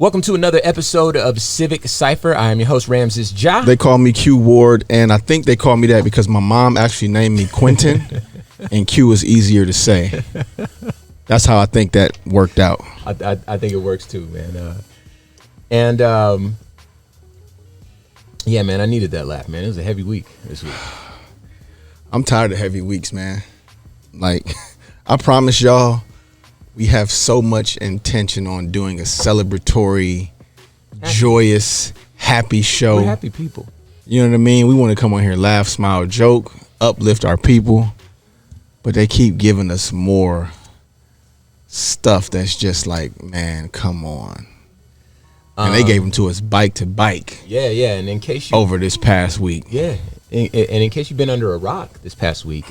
Welcome to another episode of Civic Cipher. I am your host, Ramses. They call me Q Ward, and I think they call me that because my mom actually named me Quentin, and Q is easier to say. That's how I think that worked out. I think it works too, man. Yeah, man, I needed that laugh, man. It was a heavy week this week. I'm tired of heavy weeks, man. Like, I promise y'all, we have so much intention on doing a celebratory, joyous, happy show. We're happy people. You know what I mean? We want to come on here, laugh, smile, joke, uplift our people. But they keep giving us more stuff that's just like, man, come on. And they gave them to us bike to bike. Yeah. And in case you over this past week. Yeah. And in case you've been under a rock this past week,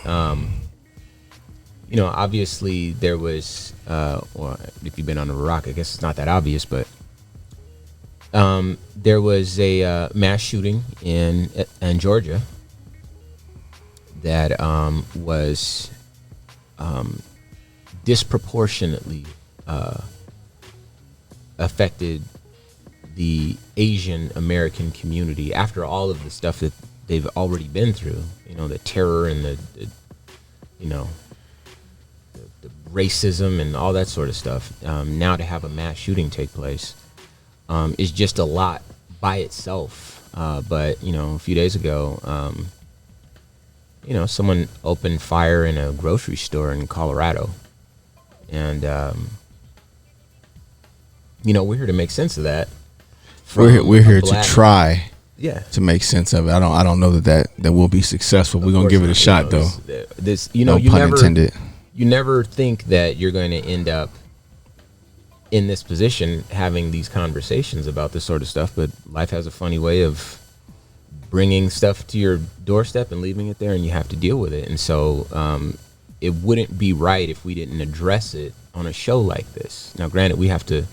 obviously there was, well, if you've been under a rock, I guess it's not that obvious, but there was a mass shooting in Georgia that was disproportionately affected the Asian American community after all of the stuff that they've already been through, the terror and the racism and all that sort of stuff. Now to have a mass shooting take place is just a lot by itself. But a few days ago, someone opened fire in a grocery store in Colorado, and we're here to make sense of that. We're here to try. Yeah. To make sense of it. I don't know that will be successful. We're gonna give it a shot though. No pun intended. You never think that you're going to end up in this position having these conversations about this sort of stuff, but life has a funny way of bringing stuff to your doorstep and leaving it there, and you have to deal with it. And so it wouldn't be right if we didn't address it on a show like this. Now, granted, we have to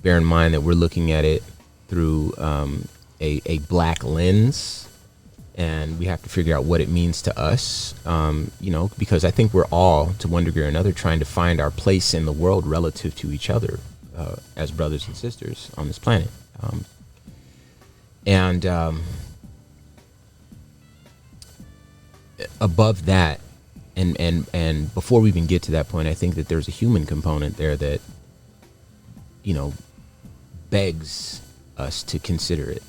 bear in mind that we're looking at it through a black lens, and we have to figure out what it means to us, because I think we're all, to one degree or another, trying to find our place in the world relative to each other as brothers and sisters on this planet. Above that, and before we even get to that point, I think that there's a human component there that, begs us to consider it.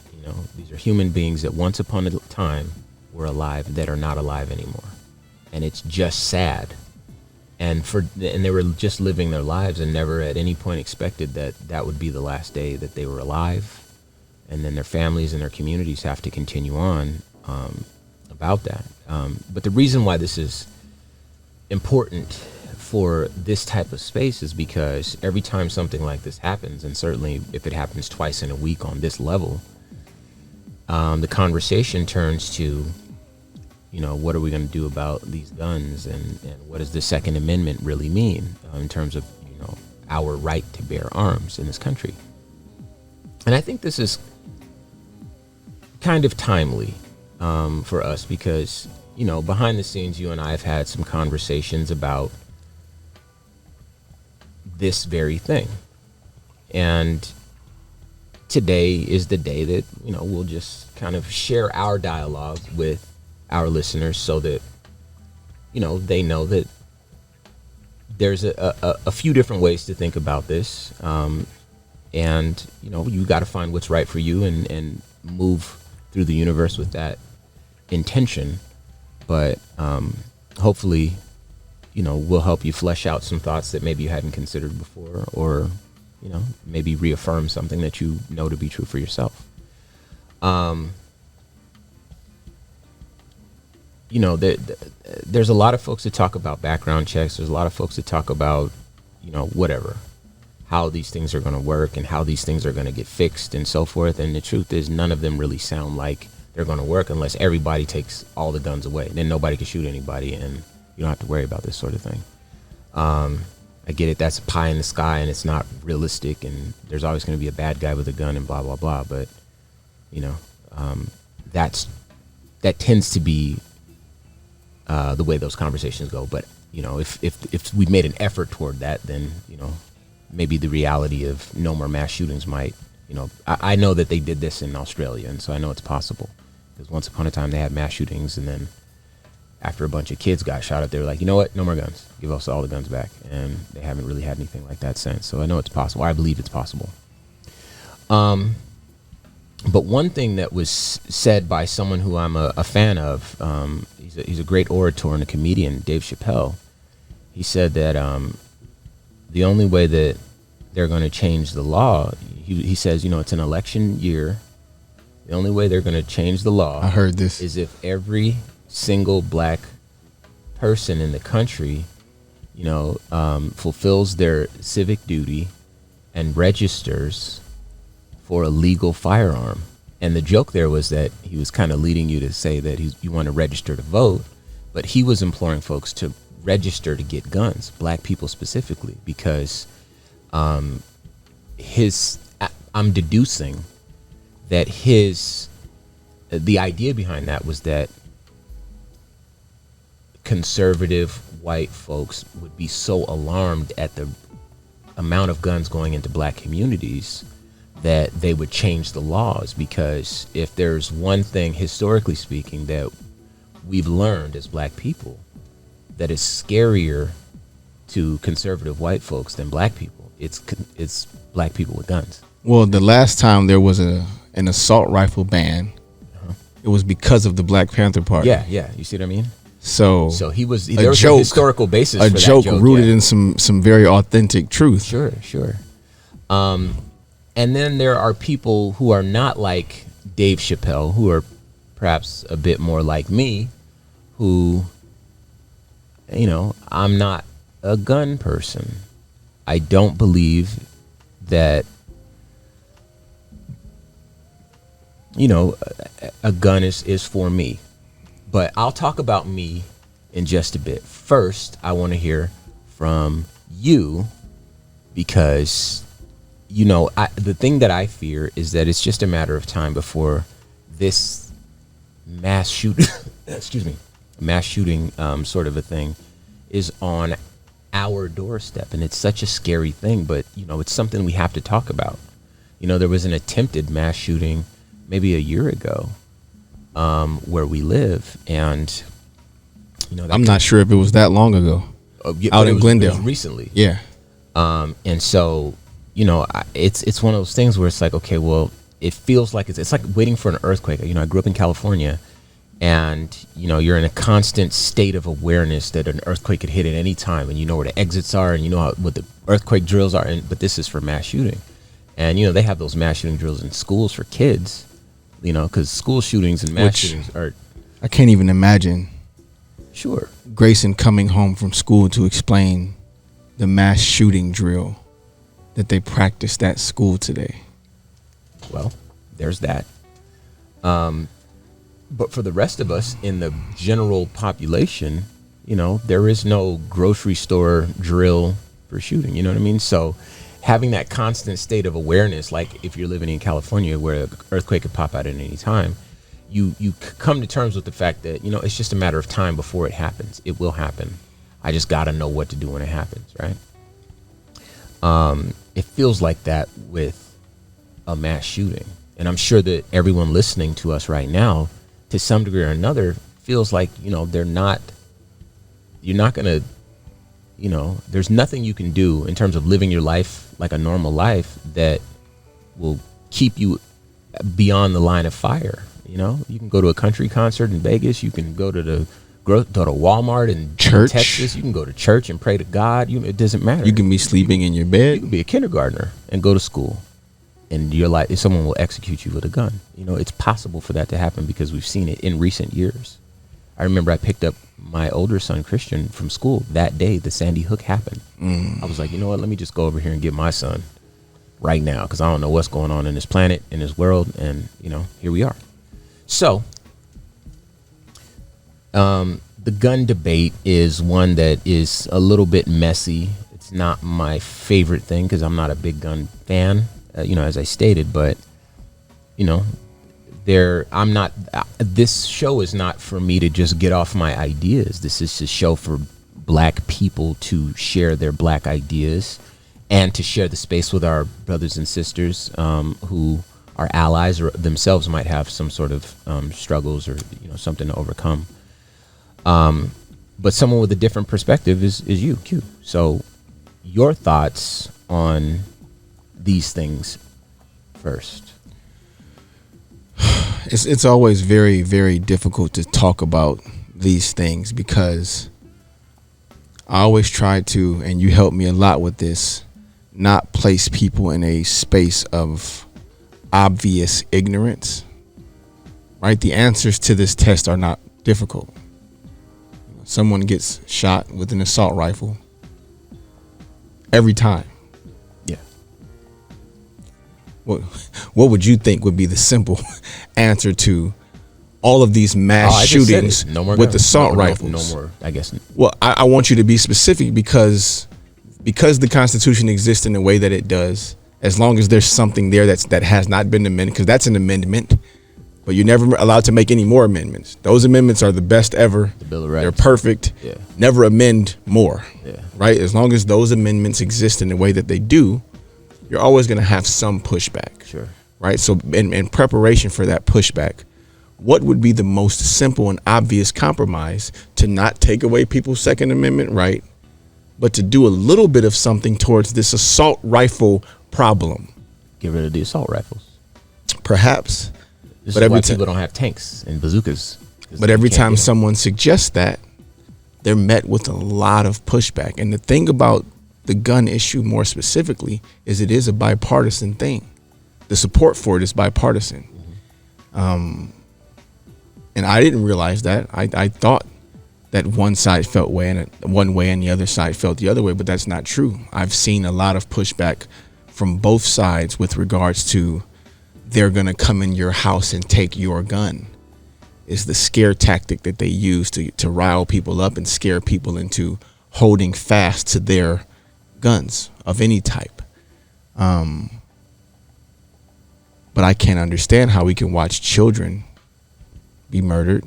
These are human beings that once upon a time were alive that are not alive anymore. And it's just sad. And they were just living their lives and never at any point expected that would be the last day that they were alive. And then their families and their communities have to continue on about that. But the reason why this is important for this type of space is because every time something like this happens, and certainly if it happens twice in a week on this level, the conversation turns to, what are we going to do about these guns, and what does the Second Amendment really mean in terms of, our right to bear arms in this country? And I think this is kind of timely for us because, behind the scenes, you and I have had some conversations about this very thing. And today is the day that, we'll just kind of share our dialogue with our listeners so that, they know that there's a few different ways to think about this. And, you got to find what's right for you and move through the universe with that intention. But hopefully, we'll help you flesh out some thoughts that maybe you hadn't considered before, or maybe reaffirm something that you know to be true for yourself. There's a lot of folks that talk about background checks. There's a lot of folks that talk about, whatever, how these things are going to work and how these things are going to get fixed and so forth. And the truth is, none of them really sound like they're going to work unless everybody takes all the guns away. Then nobody can shoot anybody, and you don't have to worry about this sort of thing. I get it. That's a pie in the sky, and it's not realistic, and there's always going to be a bad guy with a gun and blah, blah, blah. But, that tends to be the way those conversations go. But, if we made an effort toward that, then, maybe the reality of no more mass shootings might, I know that they did this in Australia, and so I know it's possible. Because once upon a time they had mass shootings, and then after a bunch of kids got shot up, they were like, you know what, no more guns. Give us all the guns back. And they haven't really had anything like that since. So I know it's possible. I believe it's possible. But one thing that was said by someone who I'm a fan of, he's a great orator and a comedian, Dave Chappelle. He said that the only way that they're going to change the law, he says, it's an election year. The only way they're going to change the law, I heard this, is if every single black person in the country, fulfills their civic duty and registers for a legal firearm. And the joke there was that he was kind of leading you to say that you want to register to vote, but he was imploring folks to register to get guns, black people specifically, because I'm deducing that the idea behind that was that conservative white folks would be so alarmed at the amount of guns going into black communities that they would change the laws. Because if there's one thing, historically speaking, that we've learned as black people that is scarier to conservative white folks than black people, it's black people with guns. Well, the last time there was an assault rifle ban, it was because of the Black Panther Party. Yeah, you see what I mean? So there was a historical basis for that joke rooted yeah. in some very authentic truth. Sure. And then there are people who are not like Dave Chappelle, who are perhaps a bit more like me, who, I'm not a gun person. I don't believe that, a gun is for me. But I'll talk about me in just a bit. First, I want to hear from you, because the thing that I fear is that it's just a matter of time before this mass shooting sort of a thing is on our doorstep. And it's such a scary thing, but it's something we have to talk about. There was an attempted mass shooting maybe a year ago where we live, and I'm not sure if it was that long ago. Out in Glendale. It was recently. Yeah. And so it's one of those things where it's like, okay, well, it feels like it's like waiting for an earthquake. I grew up in California, and you're in a constant state of awareness that an earthquake could hit at any time, and you know where the exits are, and what the earthquake drills are. But this is for mass shooting, and they have those mass shooting drills in schools for kids, because school shootings and mass shootings are. I can't even imagine. Sure. Grayson coming home from school to explain the mass shooting drill that they practiced at school today. Well, there's that. But for the rest of us in the general population, there is no grocery store drill for shooting. You know what I mean? So having that constant state of awareness, like if you're living in California where an earthquake could pop out at any time, you come to terms with the fact that, it's just a matter of time before it happens. It will happen. I just got to know what to do when it happens, right? It feels like that with a mass shooting. And I'm sure that everyone listening to us right now, to some degree or another, feels like, you're not going to, there's nothing you can do in terms of living your life like a normal life that will keep you beyond the line of fire. You can go to a country concert in Vegas. You can go to Walmart in church. Texas. You can go to church and pray to God. It doesn't matter. You can be sleeping in your bed. You can be a kindergartner and go to school, and someone will execute you with a gun. It's possible for that to happen because we've seen it in recent years. I remember I picked up my older son, Christian, from school that day the Sandy Hook happened. I was like, you know what? Let me just go over here and get my son right now, because I don't know what's going on in this planet, in this world, and here we are. So, the gun debate is one that is a little bit messy. It's not my favorite thing because I'm not a big gun fan, as I stated. But, I'm not. This show is not for me to just get off my ideas. This is a show for black people to share their black ideas and to share the space with our brothers and sisters who are allies or themselves might have some sort of struggles or something to overcome. But someone with a different perspective is you, Q. So your thoughts on these things first. It's always very, very difficult to talk about these things because I always try to, and you help me a lot with this, not place people in a space of obvious ignorance, right? The answers to this test are not difficult. Someone gets shot with an assault rifle every time. Yeah. What would you think would be the simple answer to all of these mass shootings with assault rifles? No more, I guess. Well, I want you to be specific because the Constitution exists in the way that it does, as long as there's something there that has not been amended, because that's an amendment, but you're never allowed to make any more amendments. Those amendments are the best ever. The Bill of Rights. They're perfect. Yeah. Never amend more. Yeah. Right? As long as those amendments exist in the way that they do, you're always going to have some pushback. Sure. Right? So in preparation for that pushback, what would be the most simple and obvious compromise to not take away people's Second Amendment right, but to do a little bit of something towards this assault rifle problem? Get rid of the assault rifles. Perhaps. This is why people don't have tanks and bazookas. But every time someone suggests that, they're met with a lot of pushback. And the thing about the gun issue more specifically is it is a bipartisan thing. The support for it is bipartisan. Mm-hmm. And I didn't realize that. I thought that one side felt one way and the other side felt the other way, but that's not true. I've seen a lot of pushback from both sides with regards to they're going to come in your house and take your gun. Is the scare tactic that they use to rile people up and scare people into holding fast to their guns of any type. But I can't understand how we can watch children be murdered,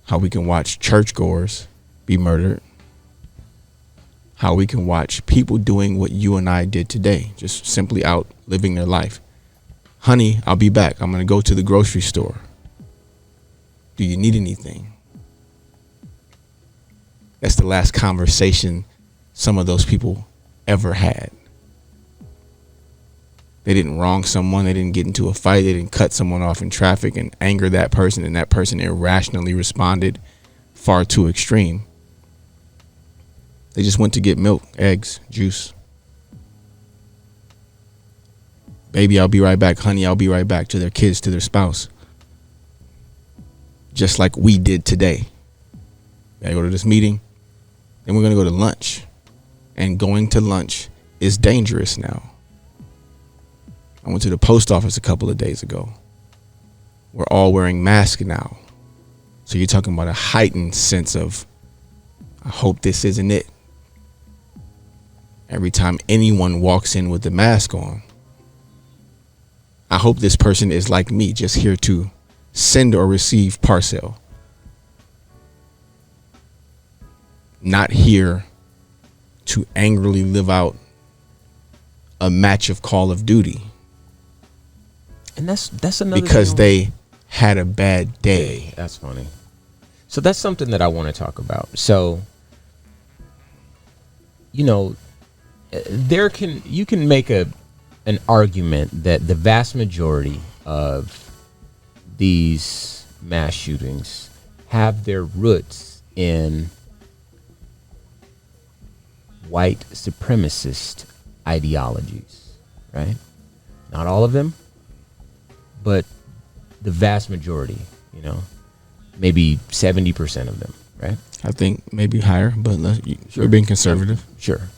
how we can watch churchgoers be murdered, how we can watch people doing what you and I did today, just simply out living their life. Honey, I'll be back. I'm going to go to the grocery store. Do you need anything? That's the last conversation some of those people ever had. They didn't wrong someone. They didn't get into a fight. They didn't cut someone off in traffic and anger that person, and that person irrationally responded far too extreme. They just went to get milk, eggs, juice. Baby, I'll be right back. Honey, I'll be right back, to their kids, to their spouse. Just like we did today. Gotta go to this meeting. Then we're going to go to lunch. And going to lunch is dangerous now. I went to the post office a couple of days ago. We're all wearing masks now. So you're talking about a heightened sense of, I hope this isn't it. Every time anyone walks in with the mask on, I hope this person is like me, just here to send or receive parcel. Not here to angrily live out a match of Call of Duty. And that's another because thing they had a bad day. That's funny. So that's something that I want to talk about. So, you can make an argument that the vast majority of these mass shootings have their roots in white supremacist ideologies, right? Not all of them, but the vast majority, maybe 70% of them, right? I think maybe higher, but you're being conservative. Sure.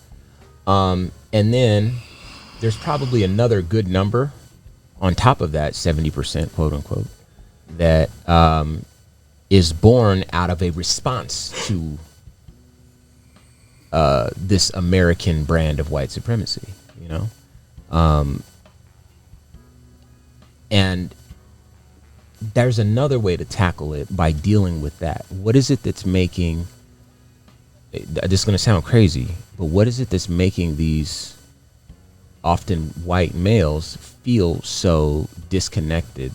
And then there's probably another good number on top of that 70%, quote unquote, that is born out of a response to this American brand of white supremacy, and there's another way to tackle it by dealing with that. What is it that's making this is going to sound crazy, but what is it that's making these often white males feel so disconnected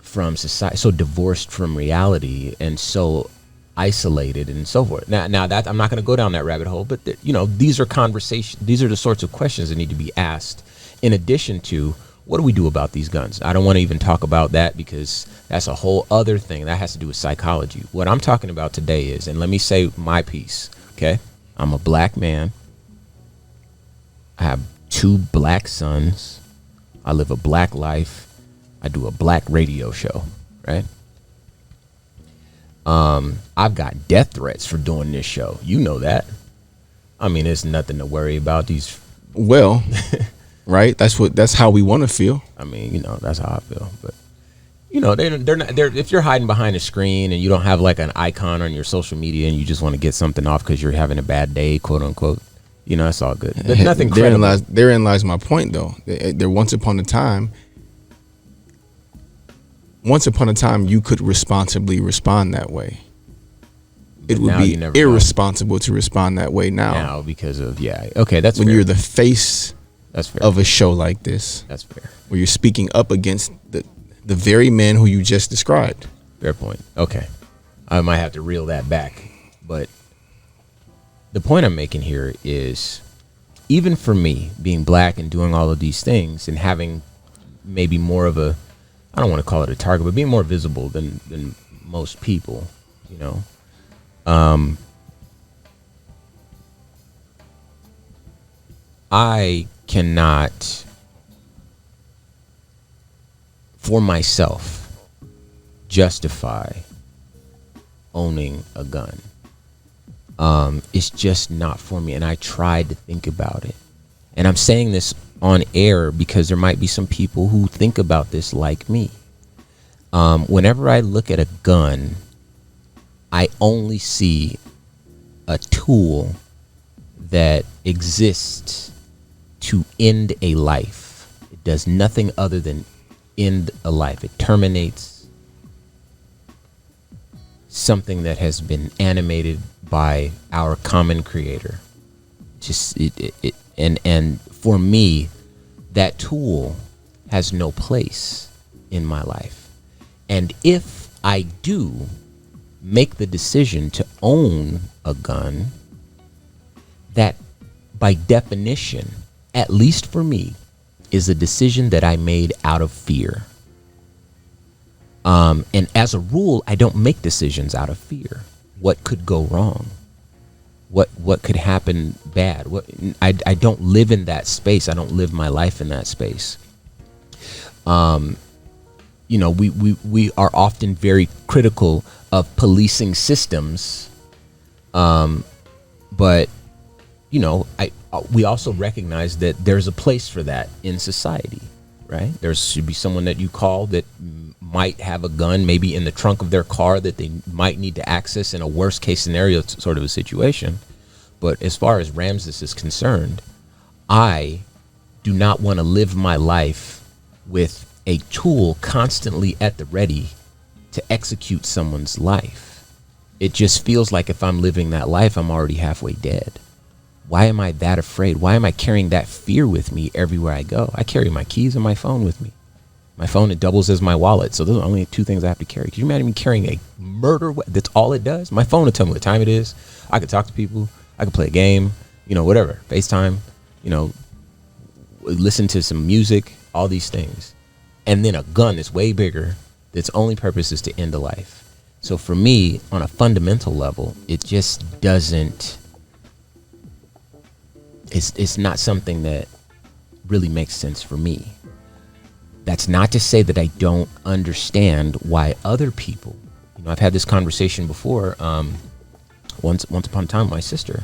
from society, so divorced from reality, and so isolated and so forth? Now that I'm not going to go down that rabbit hole, but these are conversations. These are the sorts of questions that need to be asked. In addition to, what do we do about these guns? I don't want to even talk about that because that's a whole other thing that has to do with psychology. What I'm talking about today is, and let me say my piece. Okay, I'm a black man. I have 2 black sons. I live a black life. I do a black radio show, right? I've got death threats for doing this show. You know that. I mean, it's nothing to worry about. Well, right? That's how we want to feel. I mean, that's how I feel. But they're not. If you're hiding behind a screen and you don't have like an icon on your social media and you just want to get something off because you're having a bad day, quote unquote, it's all good. There's nothing credible. Therein lies my point, though. There once upon a time, you could responsibly respond that way. It would be irresponsible to respond that way now. Because of okay, that's when fair. you're the face of a show like this. That's fair. Where you're speaking up against the very men who you just described. Fair point. Okay, I might have to reel that back, but the point I'm making here is, even for me, being black and doing all of these things and having maybe more of a, I don't want to call it a target, but being more visible than most people, I cannot, for myself, justify owning a gun. It's just not for me, and I tried to think about it. And I'm saying this on air because there might be some people who think about this like me. Whenever I look at a gun, I only see a tool that exists to end a life. It does nothing other than end a life. It terminates something that has been animated by our common creator. And for me, that tool has no place in my life. And if I do make the decision to own a gun, that by definition, at least for me, is a decision that I made out of fear. And as a rule, I don't make decisions out of fear. What could go wrong? What could happen bad? I don't live in that space. I don't live my life in that space. We are often very critical of policing systems, but we also recognize that there's a place for that in society, right? There should be someone that you call that might have a gun, maybe in the trunk of their car, that they might need to access in a worst case scenario sort of a situation. But as far as Ramses is concerned, I do not want to live my life with a tool constantly at the ready to execute someone's life. It just feels like if I'm living that life, I'm already halfway dead. Why am I that afraid? Why am I carrying that fear with me everywhere I go? I carry my keys and my phone with me. My phone, it doubles as my wallet. So those are only 2 things I have to carry. Could you imagine me carrying a murder weapon? That's all it does. My phone will tell me what time it is. I could talk to people. I could play a game, whatever. FaceTime, listen to some music, all these things. And then a gun that's way bigger, that's only purpose is to end a life. So for me, on a fundamental level, it just doesn't, it's not something that really makes sense for me. That's not to say that I don't understand why other people, I've had this conversation before, once upon a time with my sister.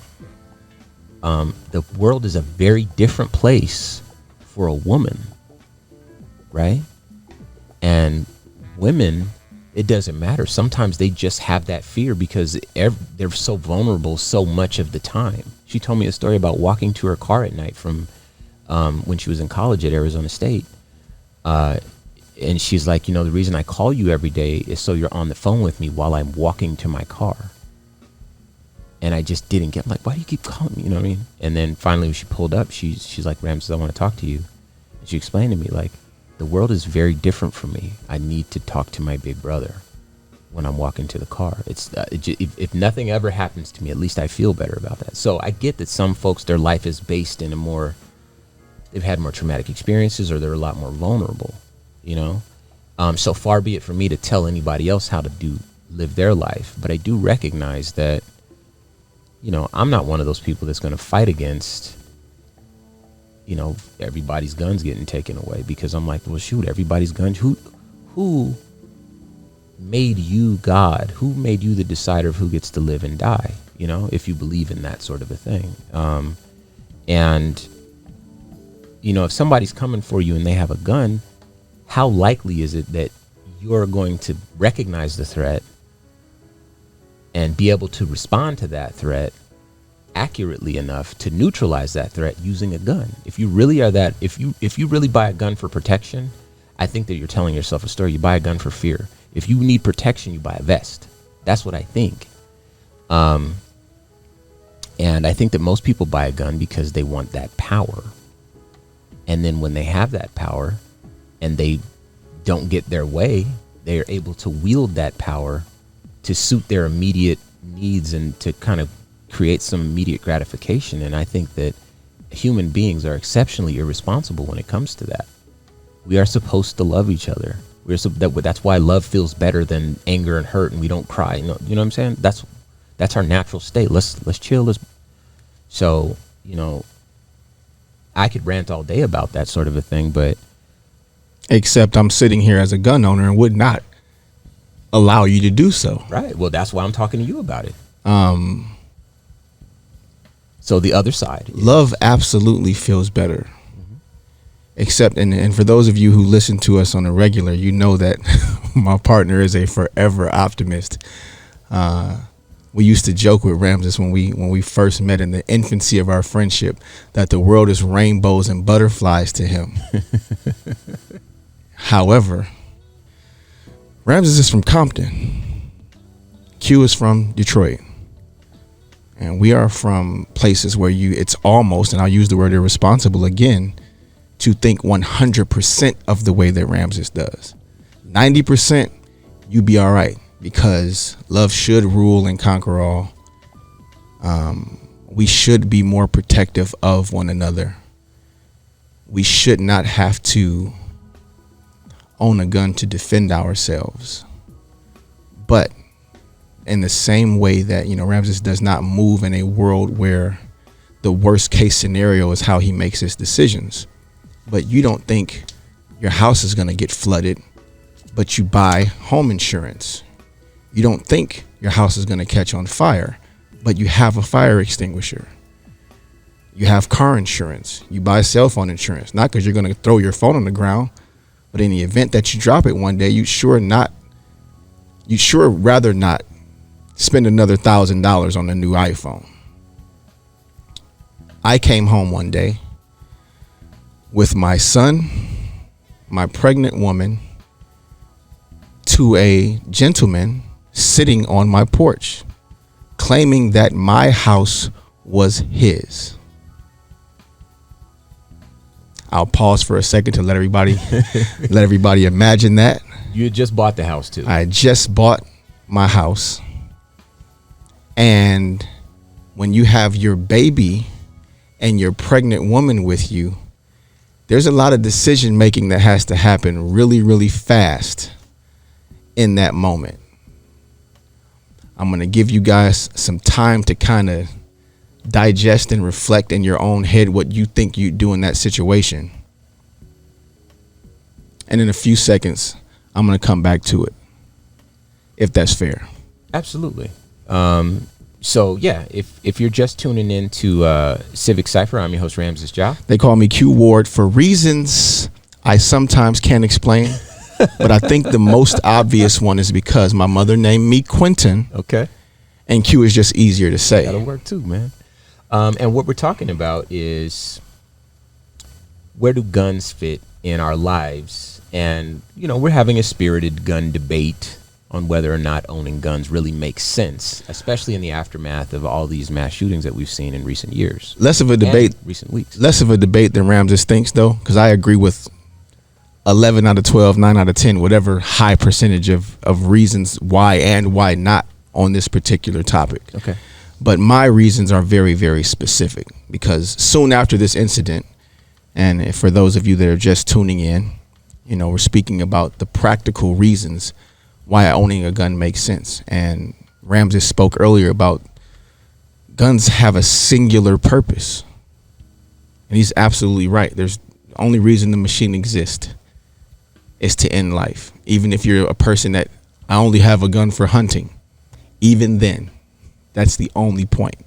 The world is a very different place for a woman, right? And women, it doesn't matter. Sometimes they just have that fear because they're so vulnerable so much of the time. She told me a story about walking to her car at night from when she was in college at Arizona State. And she's like, the reason I call you every day is so you're on the phone with me while I'm walking to my car. And I just didn't get, I'm like, why do you keep calling me? You know what I mean? And then finally when she pulled up, she's like, Ramses, I want to talk to you. And she explained to me, like, the world is very different from me. I need to talk to my big brother when I'm walking to the car. If nothing ever happens to me, at least I feel better about that. So I get that some folks, their life is based in they've had more traumatic experiences, or they're a lot more vulnerable, you know? So far be it for me to tell anybody else how to live their life. But I do recognize that, you know, I'm not one of those people that's going to fight against, you know, everybody's guns getting taken away, because I'm like, well, shoot, everybody's guns. Who made you God? Who made you the decider of who gets to live and die? You know, if you believe in that sort of a thing. And, you know, if somebody's coming for you and they have a gun, how likely is it that you're going to recognize the threat and be able to respond to that threat accurately enough to neutralize that threat using a gun? If you really are that, if you really buy a gun for protection, I think that you're telling yourself a story. You buy a gun for fear. If you need protection, you buy a vest. That's what I think. And I think that most people buy a gun because they want that power. And then when they have that power and they don't get their way, they are able to wield that power to suit their immediate needs and to kind of create some immediate gratification. And I think that human beings are exceptionally irresponsible when it comes to that. We are supposed to love each other. That's why love feels better than anger and hurt, and we don't cry. You know what I'm saying? That's our natural state. Let's chill. So, you know, I could rant all day about that sort of a thing, but except I'm sitting here as a gun owner and would not allow you to do so. Right. Well, that's why I'm talking to you about it. So the other side, love absolutely feels better. Except, and for those of you who listen to us on a regular, you know that my partner is a forever optimist. We used to joke with Ramses when we first met in the infancy of our friendship that the world is rainbows and butterflies to him. However, Ramses is from Compton. Q is from Detroit. And we are from places where it's almost, and I'll use the word irresponsible again, to think 100% of the way that Ramses does. 90%, you be all right, because love should rule and conquer all. We should be more protective of one another. We should not have to own a gun to defend ourselves. But in the same way that, you know, Ramses does not move in a world where the worst case scenario is how he makes his decisions. But you don't think your house is going to get flooded, but you buy home insurance. You don't think your house is going to catch on fire, but you have a fire extinguisher. You have car insurance. You buy cell phone insurance, not because you're going to throw your phone on the ground, but in the event that you drop it one day, you'd sure rather not spend another $1,000 on a new iPhone. I came home one day with my son, my pregnant woman, to a gentleman sitting on my porch, claiming that my house was his. I'll pause for a second to let everybody imagine that. You had just bought the house too. I just bought my house. And when you have your baby and your pregnant woman with you, there's a lot of decision making that has to happen really, really fast in that moment. I'm going to give you guys some time to kind of digest and reflect in your own head what you think you'd do in that situation. And in a few seconds, I'm going to come back to it, if that's fair. Absolutely. So yeah, if you're just tuning in to Civic Cipher, I'm your host Ramses Ja. They call me Q Ward for reasons I sometimes can't explain, but I think the most obvious one is because my mother named me Quentin. Okay. And Q is just easier to say. That'll work too, man. And what we're talking about is, where do guns fit in our lives? And, you know, we're having a spirited gun debate on whether or not owning guns really makes sense, especially in the aftermath of all these mass shootings that we've seen in recent years. Less of a debate, recent weeks. Less of a debate than Ramses thinks, though, because I agree with 11 out of 12, 9 out of 10, whatever high percentage of reasons why and why not on this particular topic. Okay. But my reasons are very, very specific, because soon after this incident, and for those of you that are just tuning in, you know, we're speaking about the practical reasons why owning a gun makes sense. And Ramses spoke earlier about guns have a singular purpose. And he's absolutely right. There's the only reason the machine exists is to end life. Even if you're a person that I only have a gun for hunting, even then, that's the only point.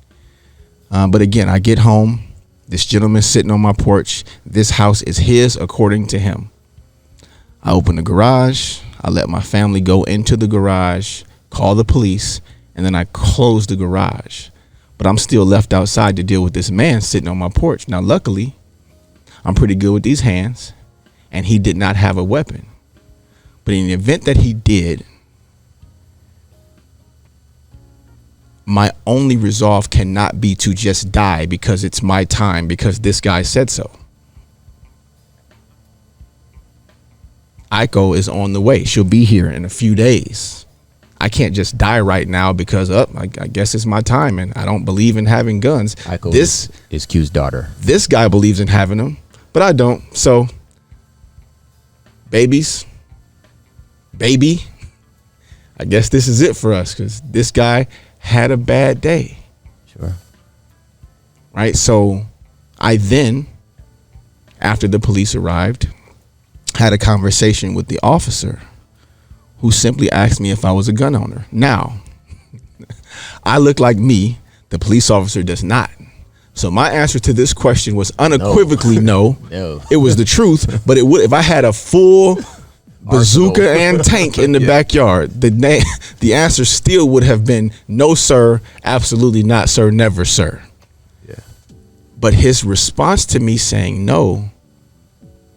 But again, I get home, this gentleman's sitting on my porch. This house is his according to him. I open the garage. I let my family go into the garage, call the police, and then I close the garage. But I'm still left outside to deal with this man sitting on my porch. Now, luckily, I'm pretty good with these hands, and he did not have a weapon. But in the event that he did, my only resolve cannot be to just die because it's my time, because this guy said so. Aiko is on the way. She'll be here in a few days. I can't just die right now because I guess it's my time and I don't believe in having guns. Aiko is Q's daughter. This guy believes in having them, but I don't. So, baby, I guess this is it for us, because this guy had a bad day. Sure. Right? So I then, after the police arrived, had a conversation with the officer, who simply asked me if I was a gun owner. Now, I look like me. The police officer does not. So my answer to this question was unequivocally no. No. It was the truth, but it would, if I had a full bazooka and tank in the backyard, the answer still would have been no, sir, absolutely not, sir, never, sir. Yeah. But his response to me saying no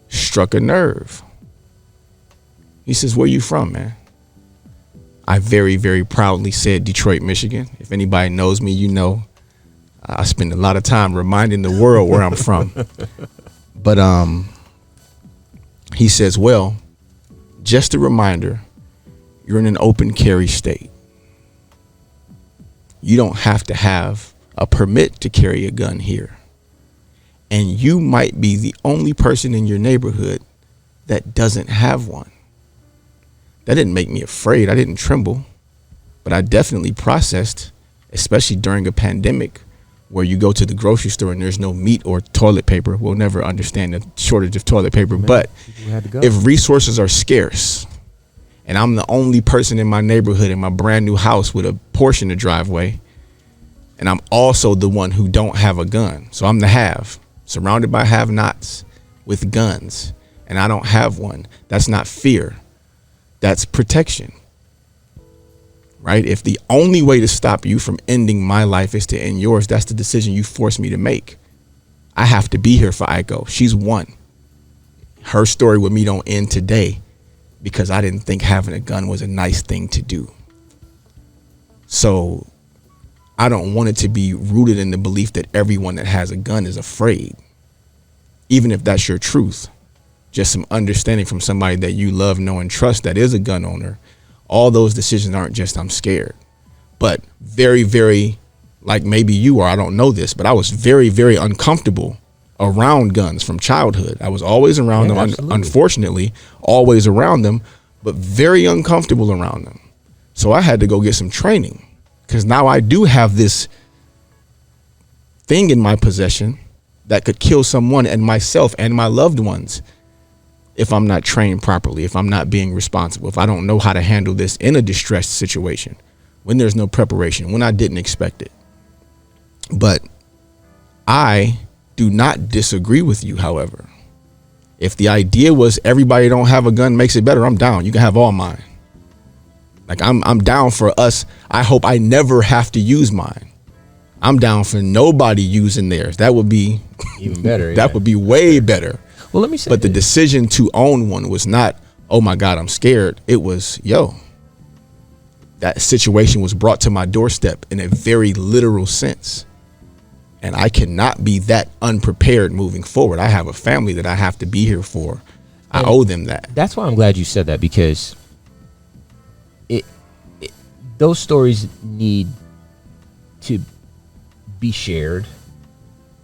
struck a nerve. He says, "Where you from, man?" I very, very proudly said Detroit, Michigan. If anybody knows me, you know I spend a lot of time reminding the world where I'm from. But he says, "Well, just a reminder, you're in an open carry state. You don't have to have a permit to carry a gun here. And you might be the only person in your neighborhood that doesn't have one." That didn't make me afraid. I didn't tremble, but I definitely processed, especially during a pandemic where you go to the grocery store and there's no meat or toilet paper. We'll never understand the shortage of toilet paper, but if resources are scarce and I'm the only person in my neighborhood in my brand new house with a Porsche in the driveway, and I'm also the one who don't have a gun, so I'm the have, surrounded by have-nots with guns, and I don't have one. That's not fear. That's protection, right? If the only way to stop you from ending my life is to end yours, that's the decision you forced me to make. I have to be here for Aiko. She's one. Her story with me don't end today because I didn't think having a gun was a nice thing to do. So I don't want it to be rooted in the belief that everyone that has a gun is afraid, even if that's your truth. Just some understanding from somebody that you love, know, and trust that is a gun owner. All those decisions aren't just I'm scared, but very, very, like maybe you are, I don't know this, but I was very, very uncomfortable around guns from childhood. I was always around them, unfortunately, always around them, but very uncomfortable around them. So I had to go get some training, because now I do have this thing in my possession that could kill someone and myself and my loved ones if I'm not trained properly, if I'm not being responsible, if I don't know how to handle this in a distressed situation, when there's no preparation, when I didn't expect it. But I do not disagree with you, however. If the idea was everybody don't have a gun makes it better, I'm down. You can have all mine. Like I'm down for us. I hope I never have to use mine. I'm down for nobody using theirs. That would be even better. That would be way better. Well, let me say, but the decision to own one was not, oh my God, I'm scared. It was, yo, that situation was brought to my doorstep in a very literal sense. And I cannot be that unprepared moving forward. I have a family that I have to be here for. I owe them that. That's why I'm glad you said that, because those stories need to be shared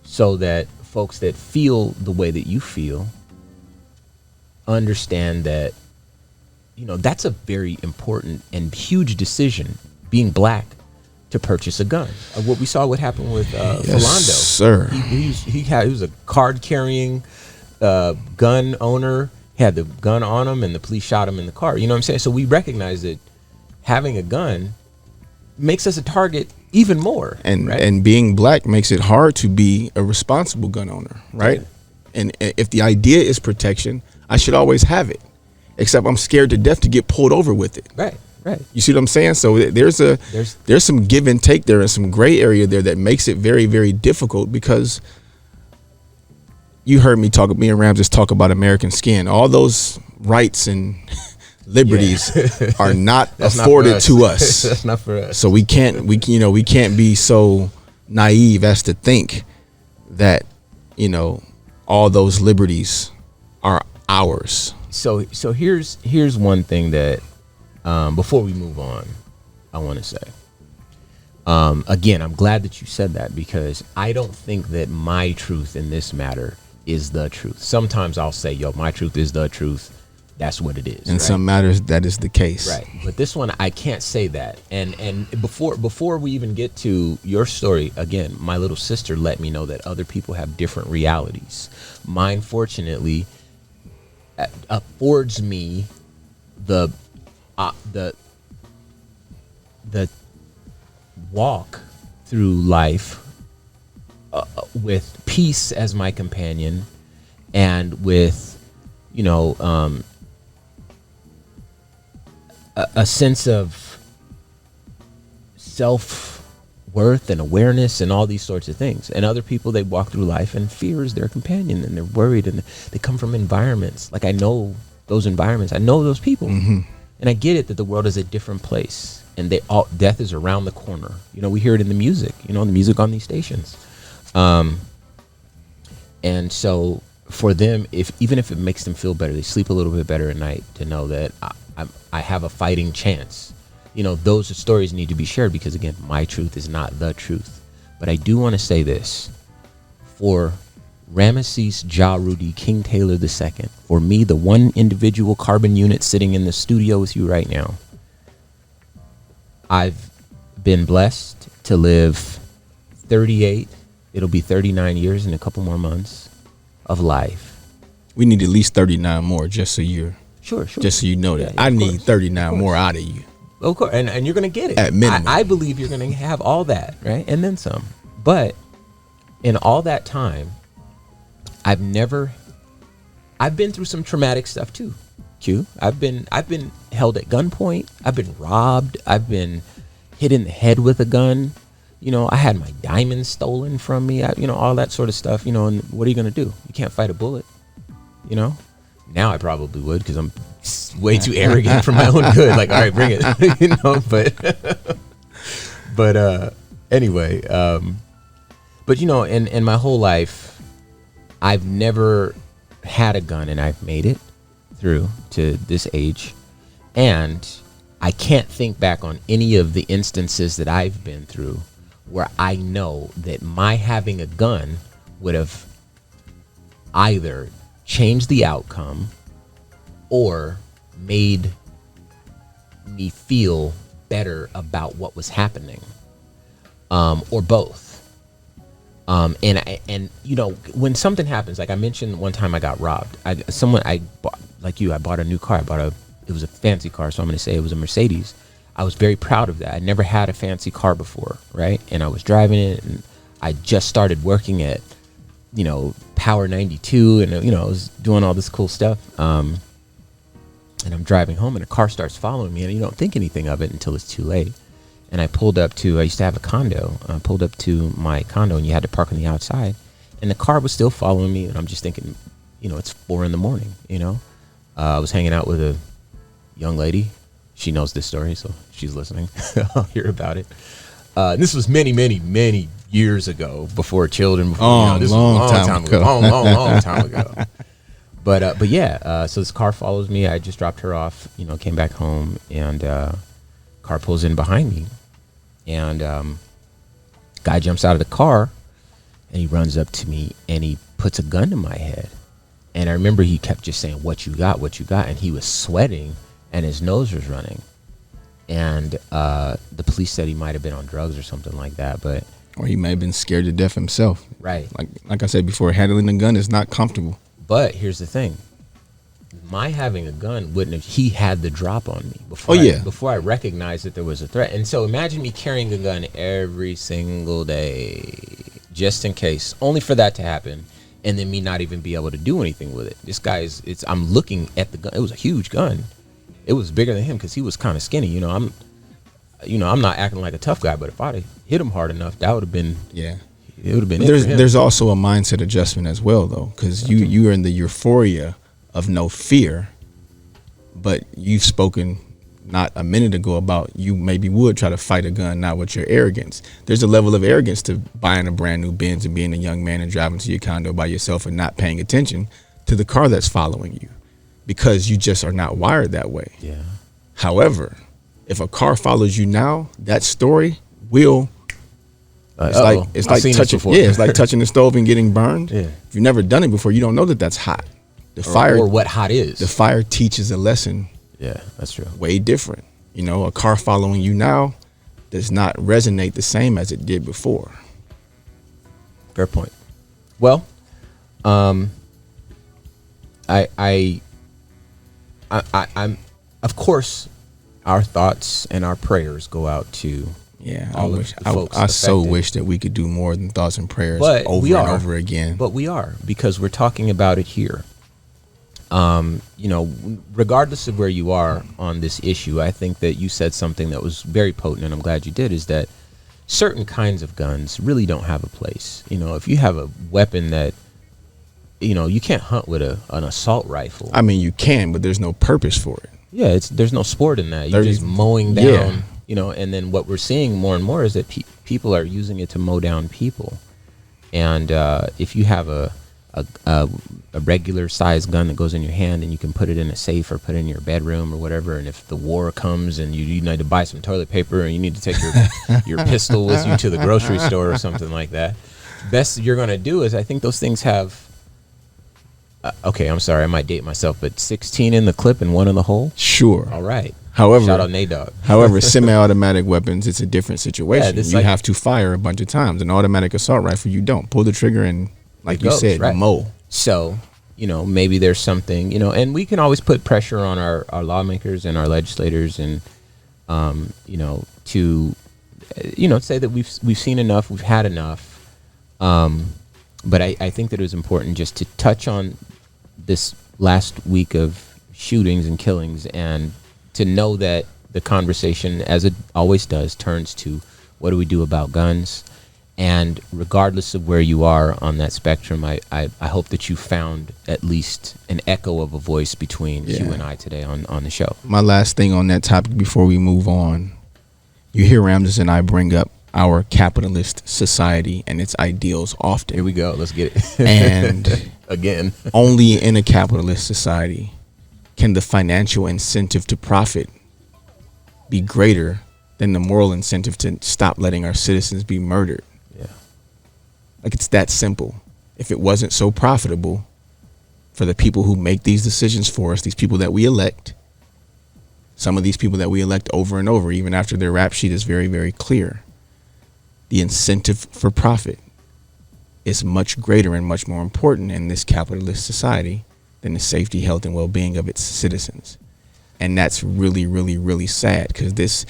so that folks that feel the way that you feel understand that, you know, that's a very important and huge decision, being black, to purchase a gun. What we saw what happened with Philando. Sir. He was a card carrying gun owner, had the gun on him, and the police shot him in the car. You know what I'm saying? So we recognize that having a gun makes us a target even more. And right? and being black makes it hard to be a responsible gun owner, right? Yeah. And if the idea is protection, I should always have it. Except I'm scared to death to get pulled over with it. Right. You see what I'm saying? So there's some give and take there, and some gray area there that makes it very, very difficult, because you heard me and Ramses talk about American skin. All those rights and liberties are not afforded to us. That's not for us. So we can't be so naive as to think that, you know, all those liberties are ours. So here's one thing that before we move on, I want to say. Again, I'm glad that you said that, because I don't think that my truth in this matter is the truth. Sometimes I'll say, yo, my truth is the truth. That's what it is. In some matters, that is the case. Right. But this one, I can't say that. And before we even get to your story, again, my little sister let me know that other people have different realities. Mine, fortunately, affords me the walk through life with peace as my companion, and with, you know, a sense of self-worth and awareness and all these sorts of things. And other people, they walk through life and fear is their companion, and they're worried, and they come from environments. Like, I know those environments. I know those people. Mm-hmm. And I get it that the world is a different place, and death is around the corner. You know, we hear it in the music, the music on these stations. And so for them, even if it makes them feel better, they sleep a little bit better at night to know that I have a fighting chance. You know, those stories need to be shared, because, again, my truth is not the truth. But I do want to say this. For Ramses Ja Rudy King Taylor II, for me, the one individual carbon unit sitting in the studio with you right now, I've been blessed to live 38, it'll be 39 years in a couple more months of life. We need at least 39 more, just so you're sure. Just so you know that. I need 39 more out of you. Of course, and you're going to get it. At minimum. I believe you're going to have all that, right? And then some. But in all that time, I've been through some traumatic stuff too. Q. I've been held at gunpoint. I've been robbed. I've been hit in the head with a gun. You know, I had my diamonds stolen from me. All that sort of stuff. You know, and what are you going to do? You can't fight a bullet. You know, now I probably would, because I'm way too arrogant for my own good. Like, all right, bring it. You know, but anyway, but you know, in my whole life, I've never had a gun, and I've made it through to this age. And I can't think back on any of the instances that I've been through where I know that my having a gun would have either changed the outcome or made me feel better about what was happening, or both. And you know, when something happens, like I mentioned one time I got robbed. I bought a new car. It was a fancy car, so I'm going to say it was a Mercedes. I was very proud of that. I never had a fancy car before, right? And I was driving it, and I just started working at, you know, Power 92, and you know, I was doing all this cool stuff. And I'm driving home, and a car starts following me, and you don't think anything of it until it's too late. And I used to have a condo. I pulled up to my condo, and you had to park on the outside. And the car was still following me, and I'm just thinking, you know, it's 4 a.m, you know. I was hanging out with a young lady, She knows this story, so she's listening. I'll hear about it. This was many, many, many years ago, before children. Before, this was a long time ago. Long time ago. But yeah. So this car follows me. I just dropped her off. Came back home, and car pulls in behind me, and guy jumps out of the car, and he runs up to me, and he puts a gun to my head. And I remember he kept just saying, "What you got? What you got?" And he was sweating, and his nose was running. And the police said he might have been on drugs or something like that, or he may have been scared to death himself. Right. Like I said before, handling a gun is not comfortable. But here's the thing: my having a gun wouldn't have. He had the drop on me before I recognized that there was a threat. And so imagine me carrying a gun every single day, just in case, only for that to happen. And then me not even be able to do anything with it. This guy I'm looking at the gun. It was a huge gun. It was bigger than him because he was kind of skinny. I'm not acting like a tough guy, but if I'd have hit him hard enough, that would have been, it would have been. There's also a mindset adjustment as well, though, because you are in the euphoria of no fear, but you've spoken not a minute ago about you maybe would try to fight a gun, not with your arrogance. There's a level of arrogance to buying a brand new Benz and being a young man and driving to your condo by yourself and not paying attention to the car that's following you, because you just are not wired that way. Yeah. However, if a car follows you now, that story will. It's like touching. Yeah, it's like touching the stove and getting burned. Yeah. If you've never done it before, you don't know that that's hot. Or what hot is. The fire teaches a lesson. Yeah, that's true. Way different. A car following you now does not resonate the same as it did before. Fair point. Well, I'm of course, our thoughts and our prayers go out to I so wish that we could do more than thoughts and prayers over and over again. But we are, because we're talking about it here. Regardless of where you are on this issue, I think that you said something that was very potent, and I'm glad you did, is that certain kinds of guns really don't have a place. If you have a weapon that, you can't hunt with an assault rifle. I mean, you can, but there's no purpose for it. Yeah, there's no sport in that. You're just mowing down, and then what we're seeing more and more is that people are using it to mow down people. And if you have a regular size gun that goes in your hand and you can put it in a safe or put it in your bedroom or whatever, and if the war comes and you need to buy some toilet paper and you need to take your pistol with you to the grocery store or something like that, best you're going to do is, I think those things have okay, I'm sorry, I might date myself, but 16 in the clip and 1 in the hole? Sure. All right. However, shout out Nadog. However, semi-automatic weapons, it's a different situation. You have to fire a bunch of times. An automatic assault rifle, you don't. Pull the trigger and, like you said, mow. So, maybe there's something, and we can always put pressure on our lawmakers and our legislators and, to, say that we've seen enough, we've had enough. But I think that it was important just to touch on this last week of shootings and killings, and to know that the conversation, as it always does, turns to what do we do about guns. And regardless of where you are on that spectrum, I hope that you found at least an echo of a voice between you and I today on the show. My last thing on that topic before we move on, you hear Ramses and I bring up our capitalist society and its ideals often. Here we go. Let's get it. And again, only in a capitalist society can the financial incentive to profit be greater than the moral incentive to stop letting our citizens be murdered. Yeah. Like, it's that simple. If it wasn't so profitable for the people who make these decisions for us, these people that we elect, some of these people that we elect over and over, even after their rap sheet is very, very clear, the incentive for profit is much greater and much more important in this capitalist society than the safety, health, and well-being of its citizens. And that's really, really, really sad, because this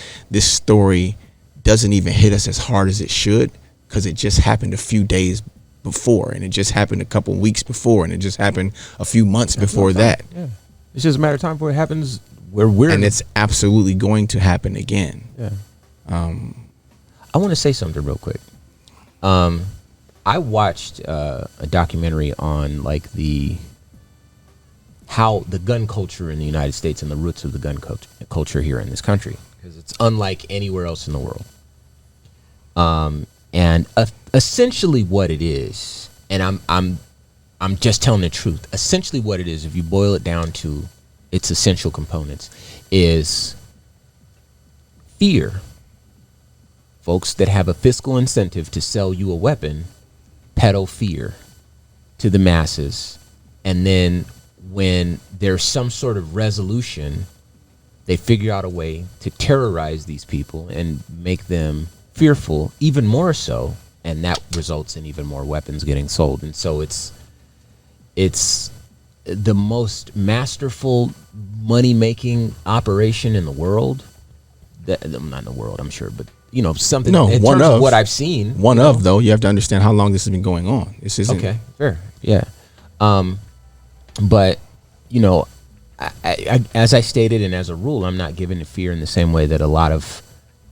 story doesn't even hit us as hard as it should, because it just happened a few days before, and it just happened a couple weeks before, and it just happened a few months before that. Yeah. It's just a matter of time before it happens where we're... And it's absolutely going to happen again. Yeah. I want to say something real quick. I watched a documentary on, like, how the gun culture in the United States and the roots of the gun culture here in this country, because it's unlike anywhere else in the world. And essentially what it is, and I'm just telling the truth. Essentially what it is, if you boil it down to its essential components, is fear. Folks that have a fiscal incentive to sell you a weapon peddle fear to the masses, and then when there's some sort of resolution, they figure out a way to terrorize these people and make them fearful even more so, and that results in even more weapons getting sold. And so it's the most masterful money-making operation in the world. Not in the world, I'm sure, but something. No, in one terms of what I've seen. Though you have to understand how long this has been going on. This isn't okay. Fair, yeah. But I, as I stated, and as a rule, I'm not given to fear in the same way that a lot of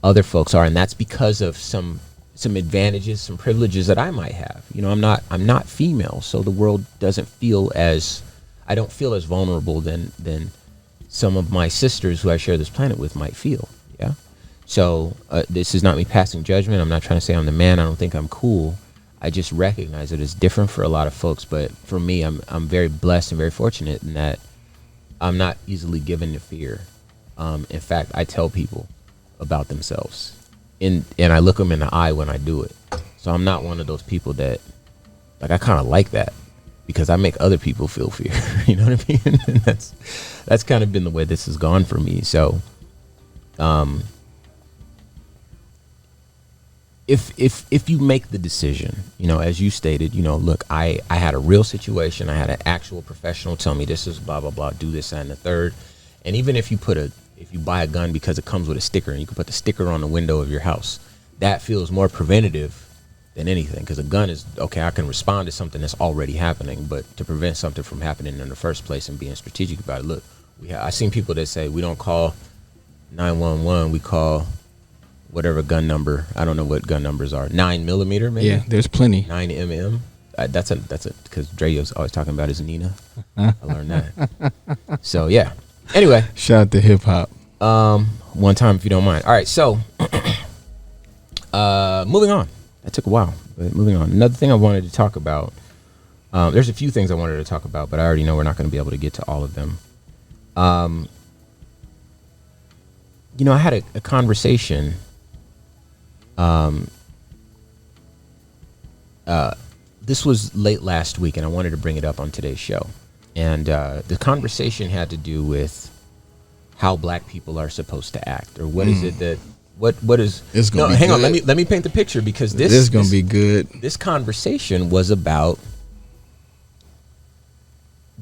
other folks are, and that's because of some advantages, some privileges that I might have. I'm not female, so the world doesn't feel I don't feel as vulnerable than some of my sisters who I share this planet with might feel. Yeah. So this is not me passing judgment. I'm not trying to say I'm the man. I don't think I'm cool. I just recognize that it's different for a lot of folks, but for me, I'm very blessed and very fortunate in that I'm not easily given to fear. In fact, I tell people about themselves, and I look them in the eye when I do it. So I'm not one of those people that, like, I kind of like that because I make other people feel fear. You know what I mean? And that's kind of been the way this has gone for me. So, if you make the decision, as you stated, look, I had a real situation. I had an actual professional tell me this is blah, blah, blah, do this, that, and the third. And even if you buy a gun because it comes with a sticker and you can put the sticker on the window of your house, that feels more preventative than anything, because a gun is, okay, I can respond to something that's already happening, but to prevent something from happening in the first place and being strategic about it. Look, I've seen people that say we don't call 911, we call whatever gun number. I don't know what gun numbers are. 9mm, maybe. Yeah, there's plenty. 9mm. That's because Dre's always talking about his Nina. I learned that. So yeah. Anyway, shout out to hip hop. One time, if you don't mind. All right, so moving on. That took a while, but moving on. Another thing I wanted to talk about. There's a few things I wanted to talk about, but I already know we're not going to be able to get to all of them. I had a conversation. This was late last week, and I wanted to bring it up on today's show. And the conversation had to do with how black people are supposed to act, or what is it that what is? It's gonna be hang good. on. Let me paint the picture, because this is gonna be good. This conversation was about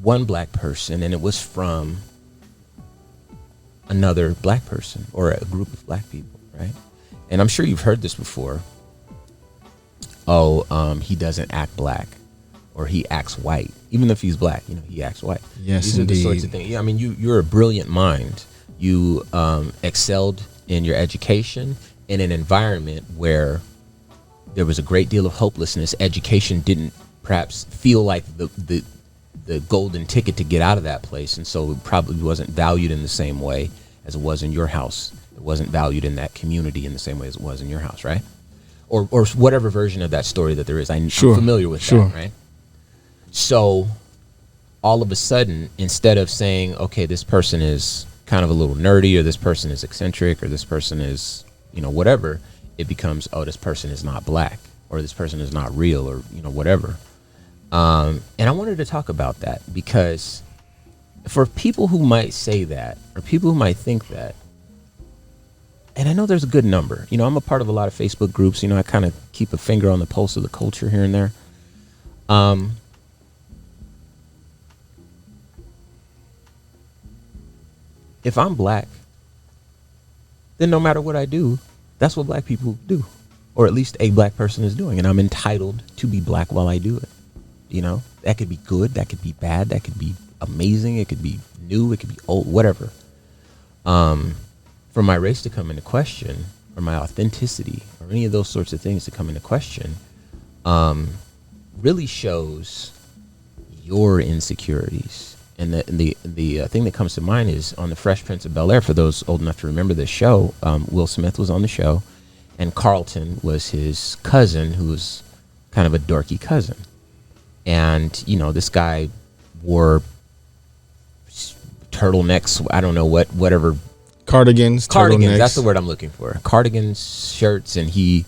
one black person, and it was from another black person or a group of black people, right? And I'm sure you've heard this before. He doesn't act black, or he acts white. Even if he's black, he acts white. Yes, these are the sorts of things. Yeah, I mean, you're a brilliant mind. You excelled in your education in an environment where there was a great deal of hopelessness. Education didn't perhaps feel like the golden ticket to get out of that place, and so it probably wasn't valued in the same way as it was in your house. It wasn't valued in that community in the same way as it was in your house, right? Or whatever version of that story that there is. I'm familiar with that, right? So all of a sudden, instead of saying, okay, this person is kind of a little nerdy, or this person is eccentric, or this person is, whatever, it becomes, oh, this person is not black, or this person is not real, or, whatever. And I wanted to talk about that, because for people who might say that, or people who might think that, and I know there's a good number. I'm a part of a lot of Facebook groups. I kind of keep a finger on the pulse of the culture here and there. If I'm black, then no matter what I do, that's what black people do, or at least a black person is doing, and I'm entitled to be black while I do it. That could be good, that could be bad, that could be amazing, it could be new, it could be old, whatever. For my race to come into question, or my authenticity, or any of those sorts of things to come into question, really shows your insecurities And the thing that comes to mind is on the Fresh Prince of Bel-Air. For those old enough to remember this show, Will Smith was on the show, and Carlton was his cousin, who was kind of a dorky cousin. And you know, this guy wore turtlenecks. I don't know whatever. Cardigans. That's the word I'm looking for. Cardigans, shirts, and he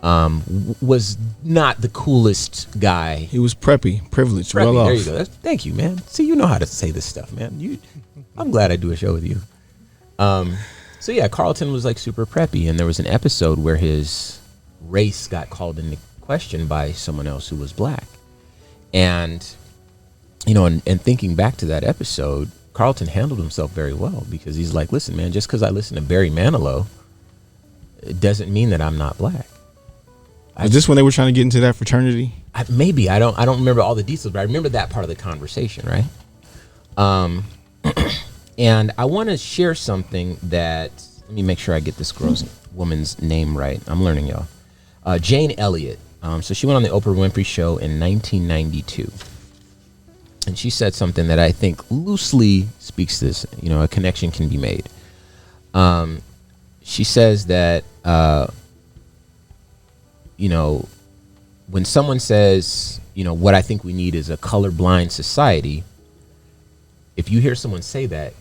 was not the coolest guy. He was preppy, privileged, well off. There you go. Thank you, man. See, you know how to say this stuff, man. I'm glad I do a show with you. So yeah, Carlton was like super preppy, and there was an episode where his race got called into question by someone else who was black. And you know, and thinking back to that episode, Carlton handled himself very well, because he's like, listen, man, just because I listen to Barry Manilow, it doesn't mean that I'm not black. Was this when they were trying to get into that fraternity? Maybe. I don't remember all the details, but I remember that part of the conversation, right? And I want to share something that, let me make sure I get this woman's name right. I'm learning, y'all. Jane Elliott. So she went on the Oprah Winfrey Show in 1992. And she said something that I think loosely speaks to this. You know, a connection can be made. She says that, you know, when someone says, you know, what I think we need is a colorblind society, if you hear someone say that,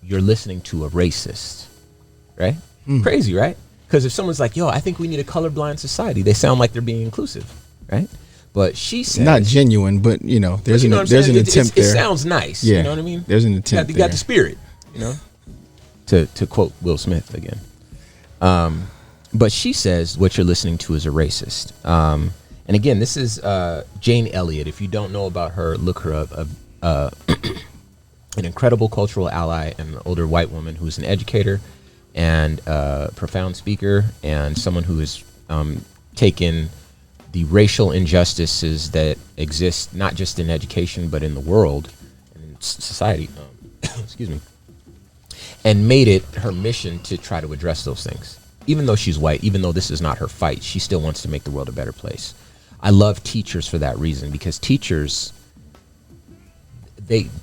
you're listening to a racist, right? Crazy, right? Because if someone's like, yo, I think we need a colorblind society, they sound like they're being inclusive, right? But she says, not genuine, but you know, there's an attempt there. It sounds nice. Yeah, you know what I mean? There's an attempt. You got the spirit, you know. To quote Will Smith again. But she says what you're listening to is a racist. And again, this is Jane Elliott. If you don't know about her, look her up. An incredible cultural ally and an older white woman who's an educator and profound speaker, and someone who has taken the racial injustices that exist not just in education but in the world and in society, excuse me, and made it her mission to try to address those things. Even though she's white, even though this is not her fight, she still wants to make the world a better place. I love teachers for that reason, because teachers,